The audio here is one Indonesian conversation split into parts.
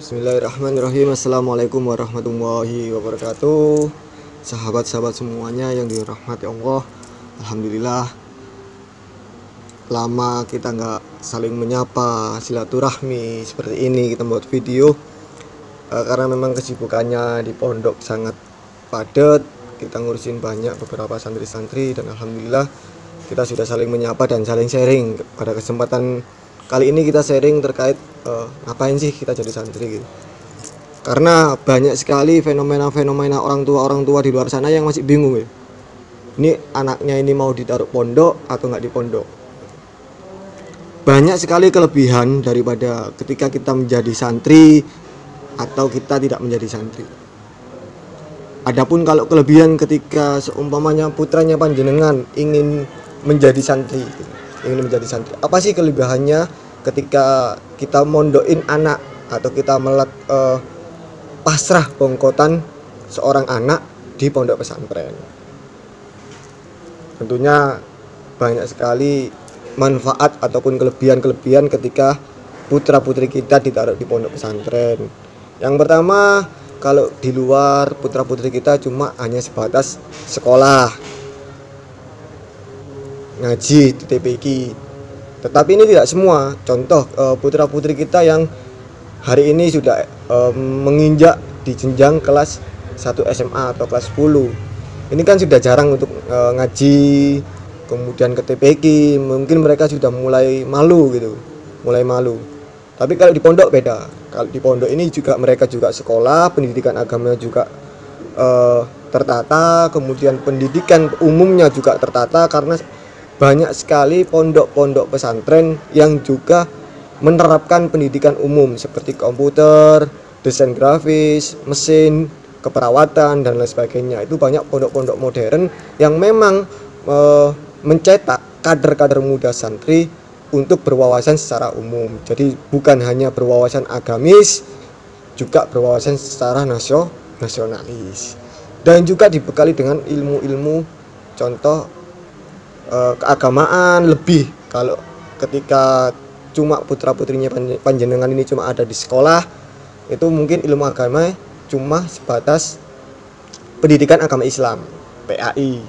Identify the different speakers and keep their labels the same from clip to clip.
Speaker 1: Bismillahirrahmanirrahim. Assalamualaikum warahmatullahi wabarakatuh. Sahabat-sahabat semuanya yang dirahmati Allah, alhamdulillah lama kita nggak saling menyapa, silaturahmi seperti ini. Kita buat video karena memang kesibukannya di pondok sangat padat. Kita ngurusin banyak beberapa santri-santri, dan alhamdulillah kita sudah saling menyapa dan saling sharing. Pada kesempatan kali ini kita sharing terkait ngapain sih kita jadi santri gitu. Karena banyak sekali fenomena-fenomena orang tua di luar sana yang masih bingung ya. Ini anaknya ini mau ditaruh pondok atau nggak di pondok. Banyak sekali kelebihan daripada ketika kita menjadi santri atau kita tidak menjadi santri. Adapun kalau kelebihan ketika seumpamanya putranya panjenengan ingin menjadi santri, apa sih kelebihannya ketika kita mondokin anak atau kita pasrah bongkotan seorang anak di pondok pesantren? Tentunya banyak sekali manfaat ataupun kelebihan ketika putra putri kita ditaruh di pondok pesantren. Yang pertama, kalau di luar putra putri kita cuma hanya sebatas sekolah, ngaji, TPQ. Tetapi ini tidak semua. Contoh putra putri kita yang hari ini sudah menginjak di jenjang kelas 1 SMA atau kelas 10. Ini kan sudah jarang untuk ngaji, kemudian ke TPQ. Mungkin mereka sudah mulai malu gitu. Tapi kalau di pondok beda. Kalau di pondok ini juga mereka juga sekolah, pendidikan agamanya juga tertata, kemudian pendidikan umumnya juga tertata, karena banyak sekali pondok-pondok pesantren yang juga menerapkan pendidikan umum seperti komputer, desain grafis, mesin, keperawatan, dan lain sebagainya. Itu banyak pondok-pondok modern yang memang mencetak kader-kader muda santri untuk berwawasan secara umum. Jadi bukan hanya berwawasan agamis, juga berwawasan secara nasionalis. Dan juga dibekali dengan ilmu-ilmu contoh keagamaan lebih. Kalau ketika cuma putra putrinya panjenengan ini cuma ada di sekolah, itu mungkin ilmu agama cuma sebatas pendidikan agama Islam, PAI.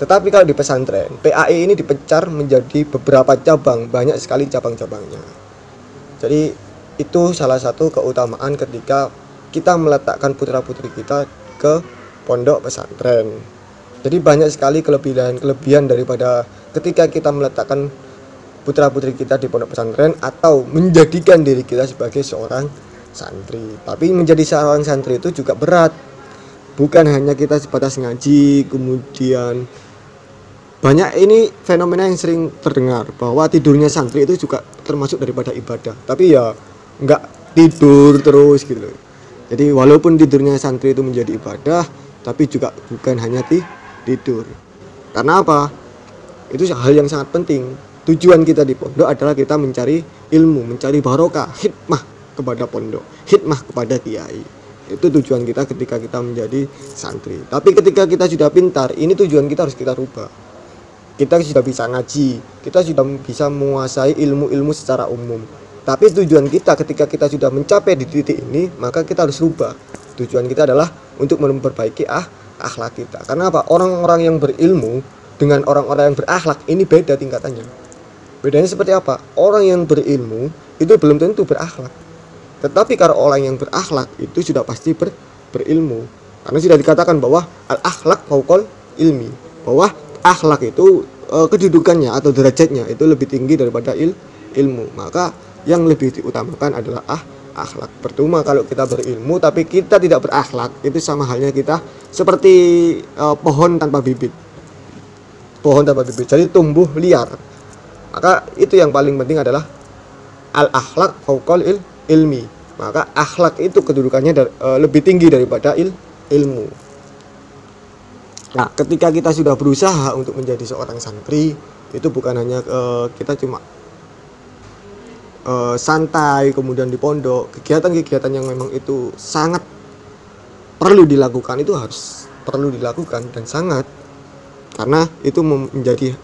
Speaker 1: Tetapi kalau di pesantren, PAI ini dipecar menjadi beberapa cabang, banyak sekali cabang-cabangnya. Jadi itu salah satu keutamaan ketika kita meletakkan putra putri kita ke pondok pesantren. Jadi banyak sekali kelebihan daripada ketika kita meletakkan putra putri kita di pondok pesantren atau menjadikan diri kita sebagai seorang santri. Tapi menjadi seorang santri itu juga berat. Bukan hanya kita sebatas ngaji, kemudian banyak ini fenomena yang sering terdengar bahwa tidurnya santri itu juga termasuk daripada ibadah. Tapi ya nggak tidur terus gitu. Jadi walaupun tidurnya santri itu menjadi ibadah, tapi juga bukan hanya tidur. Karena apa? Itu hal yang sangat penting. Tujuan kita di pondok adalah kita mencari ilmu, mencari barokah, hikmah kepada pondok, hikmah kepada kiai. Itu tujuan kita ketika kita menjadi santri. Tapi ketika kita sudah pintar, ini tujuan kita harus kita rubah. Kita sudah bisa ngaji, kita sudah bisa menguasai ilmu-ilmu secara umum. Tapi tujuan kita ketika kita sudah mencapai di titik ini, maka kita harus rubah. Tujuan kita adalah untuk memperbaiki akhlak kita. Karena apa? Orang-orang yang berilmu dengan orang-orang yang berakhlak ini beda tingkatannya. Bedanya seperti apa? Orang yang berilmu itu belum tentu berakhlak. Tetapi kalau orang yang berakhlak itu sudah pasti berilmu. Karena sudah dikatakan bahwa al-akhlak fauqal ilmi. Bahwa akhlak itu kedudukannya atau derajatnya itu lebih tinggi daripada ilmu. Maka yang lebih diutamakan adalah akhlak. Percuma kalau kita berilmu tapi kita tidak berakhlak, itu sama halnya kita seperti pohon tanpa bibit. Jadi tumbuh liar. Maka itu yang paling penting adalah al-akhlak fauqal ilmi. Maka akhlak itu kedudukannya lebih tinggi daripada ilmu. Nah, ketika kita sudah berusaha untuk menjadi seorang santri, itu bukan hanya kita cuma santai kemudian di pondok. Kegiatan-kegiatan yang memang itu sangat perlu dilakukan, itu harus perlu dilakukan dan sangat, karena itu menjadi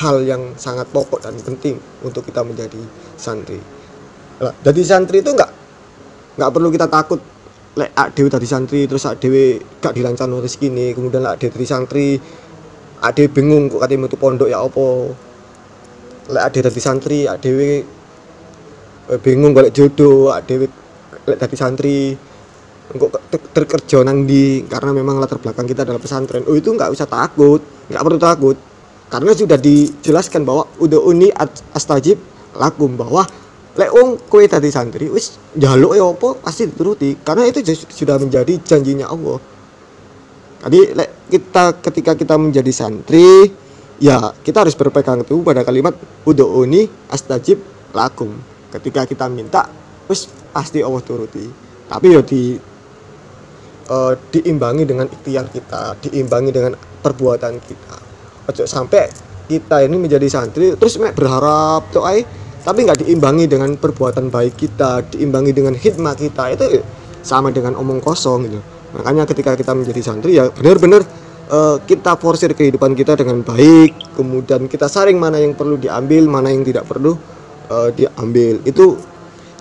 Speaker 1: hal yang sangat pokok dan penting untuk kita menjadi santri. Jadi santri itu nggak perlu kita takut lek dhewe dadi santri terus dhewe gak dilancano rezekine, kemudian lek dhewe dadi santri dhewe bingung kok kate metu pondok ya apa. Lek dhewe dadi santri dhewe bingung golek jodoh, dhewe lek dadi santri engko terkerja nang ndi karena memang latar belakang kita adalah pesantren. Oh itu nggak usah takut, nggak perlu takut. Karena sudah dijelaskan bahwa ud'uni astajib lakum, bahwa lek wong kowe dadi santri wis njaluk ya apa pasti dituruti karena itu sudah menjadi janjinya Allah. Jadi ketika kita menjadi santri ya kita harus berpegang teguh pada kalimat ud'uni astajib lakum. Ketika kita minta wis pasti Allah turuti. Tapi ya diimbangi dengan ikhtiar kita, diimbangi dengan perbuatan kita. Ojo sampai kita ini menjadi santri terus berharap tuh tapi nggak diimbangi dengan perbuatan baik kita, diimbangi dengan khidmat kita, itu sama dengan omong kosong gitu. Makanya ketika kita menjadi santri ya benar-benar kita forsir kehidupan kita dengan baik, kemudian kita saring mana yang perlu diambil, mana yang tidak perlu diambil. Itu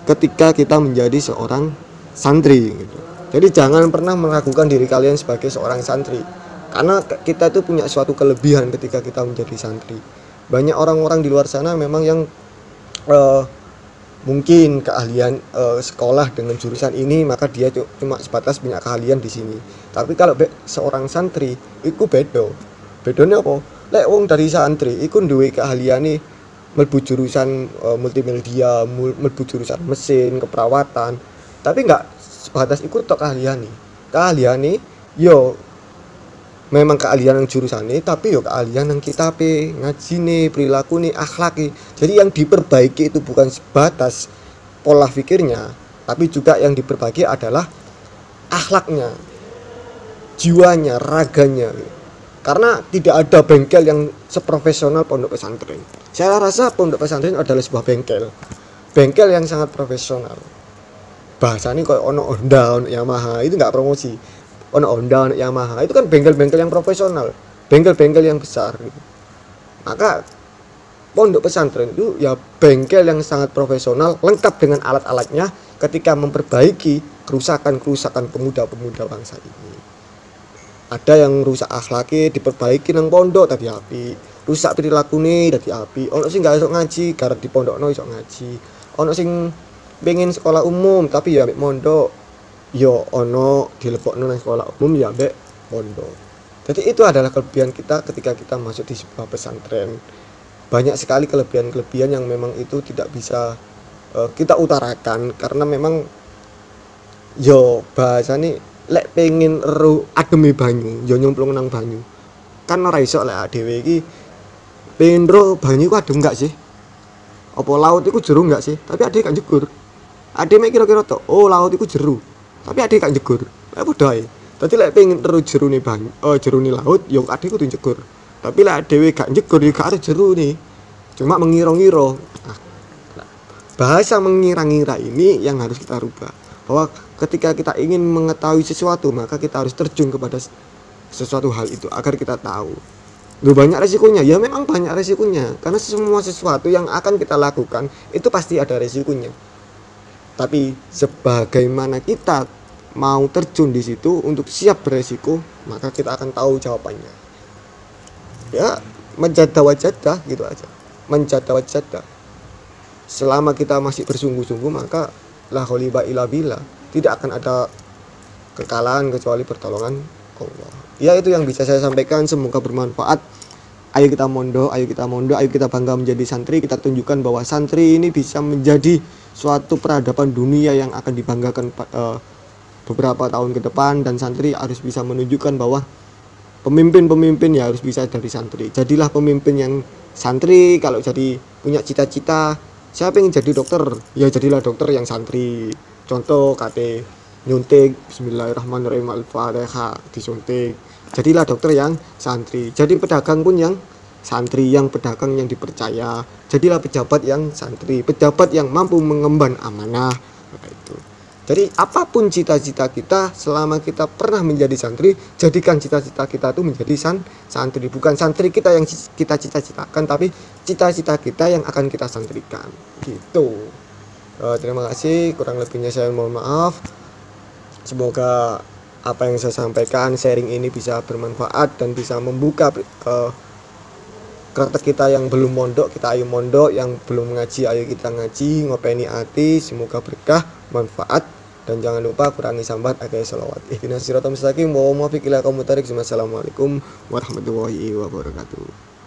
Speaker 1: ketika kita menjadi seorang santri gitu. Jadi jangan pernah meragukan diri kalian sebagai seorang santri, karena kita itu punya suatu kelebihan ketika kita menjadi santri. Banyak orang-orang di luar sana memang yang mungkin keahlian sekolah dengan jurusan ini, maka dia cuma sebatas punya keahlian di sini. Tapi kalau seorang santri itu bedanya apa? Lek wong dari santri iku duwe keahliane mlebu jurusan multimedia, mlebu jurusan mesin, keperawatan, tapi enggak sebatas ikut tok keahliane yo memang keahlian yang jurusane, tapi yo keahlian yang kitabe, ngajine, perilakune, akhlaki. Jadi yang diperbaiki itu bukan sebatas pola pikirnya, tapi juga yang diperbaiki adalah akhlaknya, jiwanya, raganya. Karena tidak ada bengkel yang seprofesional pondok pesantren. Saya rasa pondok pesantren adalah sebuah bengkel yang sangat profesional. Bahasanya kayak ono Honda, ono Yamaha, itu nggak promosi. Ono Honda, ono Yamaha, itu kan bengkel-bengkel yang profesional, bengkel-bengkel yang besar gitu. Maka pondok pesantren itu ya bengkel yang sangat profesional, lengkap dengan alat-alatnya ketika memperbaiki kerusakan-kerusakan pemuda-pemuda bangsa ini. Ada yang rusak akhlaki diperbaiki nang pondok tadi api, rusak perilakune tadi api. Ono sing gak iso ngaji, garap di pondokno iso ngaji. Ono sing pengen sekolah umum tapi ya ambek mondok, yo ono dilebokno nang sekolah umum ya ambek pondok. Jadi itu adalah kelebihan kita ketika kita masuk di sebuah pesantren. Banyak sekali kelebihan-kelebihan yang memang itu tidak bisa kita utarakan karena memang yo bahasane lek pengen ademi banyu yo nyemplung nang banyu. Kan ora iso lek dhewe iki pengen banyu ku adem enggak sih? Apa laut iku jero enggak sih? Tapi ade gak jegur. Ade mek kira-kira tok, oh laut iku jeru. Tapi ade gak jegur. Lek padha ae. Dadi lek pengen jerune banyu, jerune laut yo ade kudu jegur. Tapi lek dhewe gak jegur yo gak arep jerune. Cuma mengira-ngira. Nah, bahasa mengira-ngira ini yang harus kita rubah. Bahwa ketika kita ingin mengetahui sesuatu, maka kita harus terjun kepada sesuatu hal itu agar kita tahu. Loh, banyak resikonya. Ya memang banyak resikonya. Karena semua sesuatu yang akan kita lakukan itu pasti ada resikonya. Tapi sebagaimana kita mau terjun di situ untuk siap beresiko, maka kita akan tahu jawabannya. Ya, menjadah wajadah gitu aja. Menjadah wajadah. Selama kita masih bersungguh-sungguh, maka la haula illa billah, tidak akan ada kekalahan kecuali pertolongan Allah. Ya itu yang bisa saya sampaikan, semoga bermanfaat. Ayo kita mondok, ayo kita bangga menjadi santri. Kita tunjukkan bahwa santri ini bisa menjadi suatu peradaban dunia yang akan dibanggakan beberapa tahun ke depan. Dan santri harus bisa menunjukkan bahwa pemimpin-pemimpin ya harus bisa dari santri. Jadilah pemimpin yang santri. Kalau jadi punya cita-cita, siapa yang jadi dokter? Ya jadilah dokter yang santri. Contoh kate nyuntik bismillahirrahmanirrahim al-fatihah disuntik. Jadilah dokter yang santri. Jadi pedagang pun yang santri, yang pedagang yang dipercaya. Jadilah pejabat yang santri, pejabat yang mampu mengemban amanah. Itu. Jadi apapun cita-cita kita, selama kita pernah menjadi santri, jadikan cita-cita kita itu menjadi santri. Bukan santri kita yang kita cita-citakan, tapi cita-cita kita yang akan kita santrikan. Gitu. Terima kasih, kurang lebihnya saya mohon maaf. Semoga apa yang saya sampaikan, sharing ini bisa bermanfaat dan bisa membuka karakter kita yang belum mondok, kita ayo mondok, yang belum ngaji, ayo kita ngaji, ngopeni hati, semoga berkah, manfaat, dan jangan lupa kurangi sambat, akai sholawat. Ihdinas siratal mustaqim, wa muwaffiq ila aqwamit thoriq. Wassalamualaikum warahmatullahi wabarakatuh.